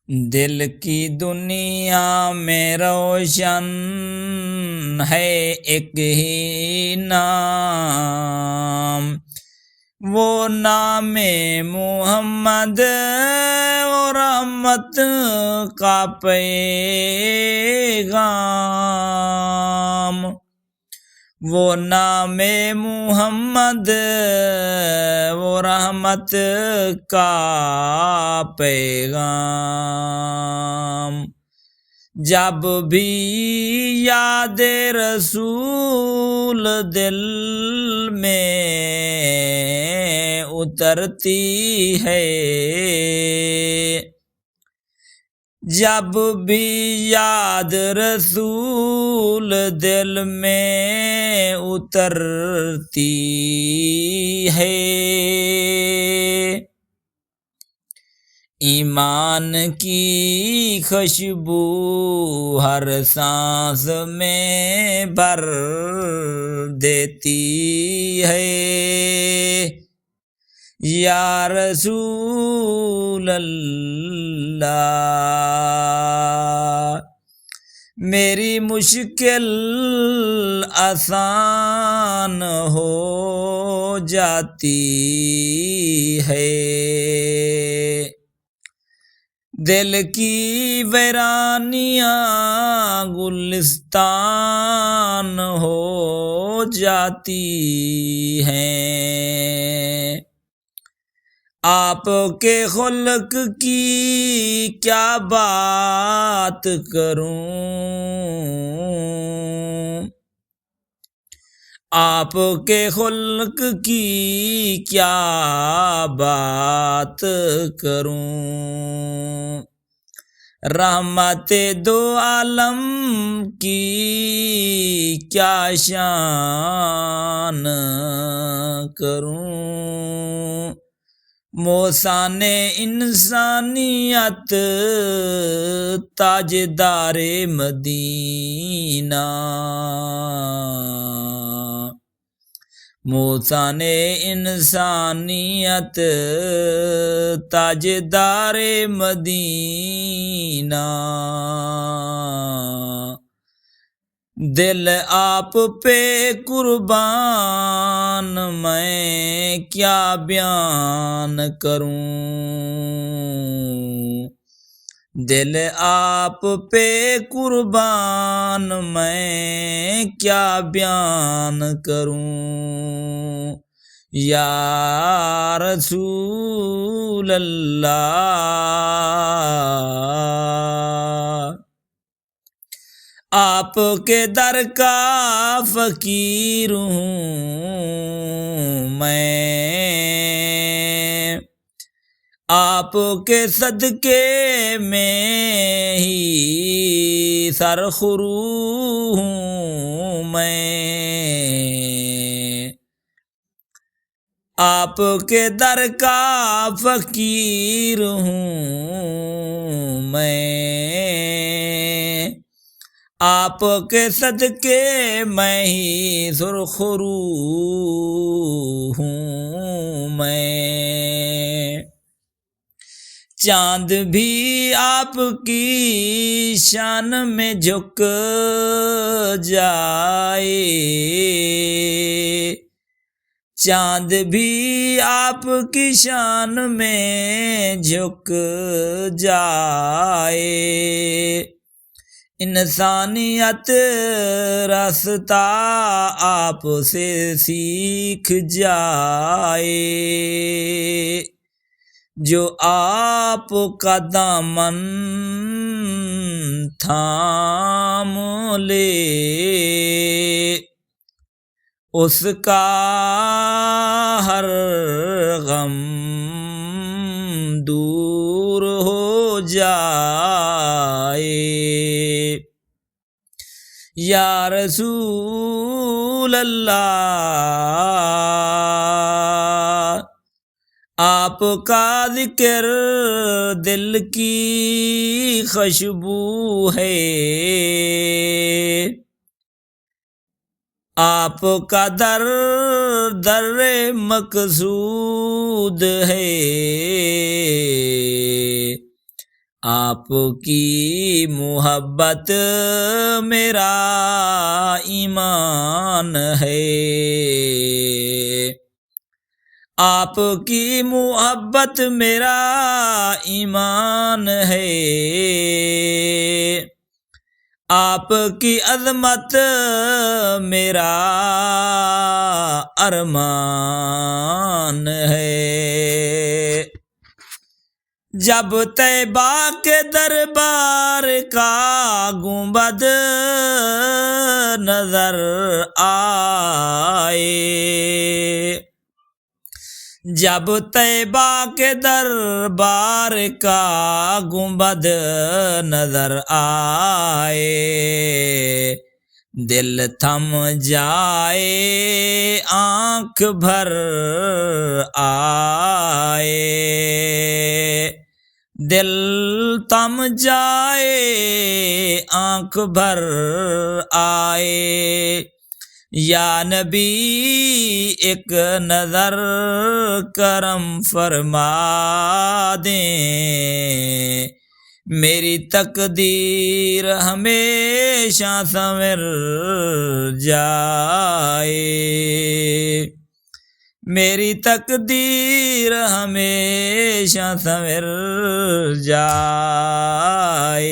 دل کی دنیا میں روشن ہے ایک ہی نام، وہ نام محمد و رحمت کا پیغام، وہ نام محمد وہ رحمت کا پیغام۔ جب بھی یاد رسول دل میں اترتی ہے، جب بھی یاد رسول دل میں اترتی ہے، ایمان کی خوشبو ہر سانس میں بھر دیتی ہے، یا رسول اللہ میری مشکل آسان ہو جاتی ہے، دل کی ویرانیاں گلستان ہو جاتی ہیں، آپ کے خلق کی کیا بات کروں، آپ کے خلق کی کیا بات کروں، رحمت دو عالم کی کیا شان کروں، موسان انسانیت تاجدار مدینہ، موسان انسانیت تاجدار مدینہ، دل آپ پہ قربان میں کیا بیان کروں، دل آپ پہ قربان میں کیا بیان کروں، یا رسول اللہ آپ کے در کا فقیر ہوں میں، آپ کے صدقے میں ہی سرخرو ہوں میں، آپ کے در کا فقیر ہوں میں، آپ کے صدقے میں ہی سرخرو ہوں میں، چاند بھی آپ کی شان میں جھک جائے، چاند بھی آپ کی شان میں جھک جائے، انسانیت راستہ آپ سے سیکھ جائے، جو آپ کا دامن تھام لے، اس کا ہر غم دور ہو جائے، یا رسول اللہ آپ کا ذکر دل کی خوشبو ہے، آپ کا در مقصود ہے، آپ کی محبت میرا ایمان ہے، آپ کی محبت میرا ایمان ہے، آپ کی عظمت میرا ارمان ہے۔ جب طیبہ کے دربار کا گنبد نظر آئے، جب طیبہ کے دربار کا گنبد نظر آئے، دل تھم جائے آنکھ بھر آئے، دل تھم جائے آنکھ بھر آئے۔ یا نبی ایک نظر کرم فرما دیں، میری تقدیر ہمیشہ سنور جائے، میری تقدیر ہمیشہ سنور جائے۔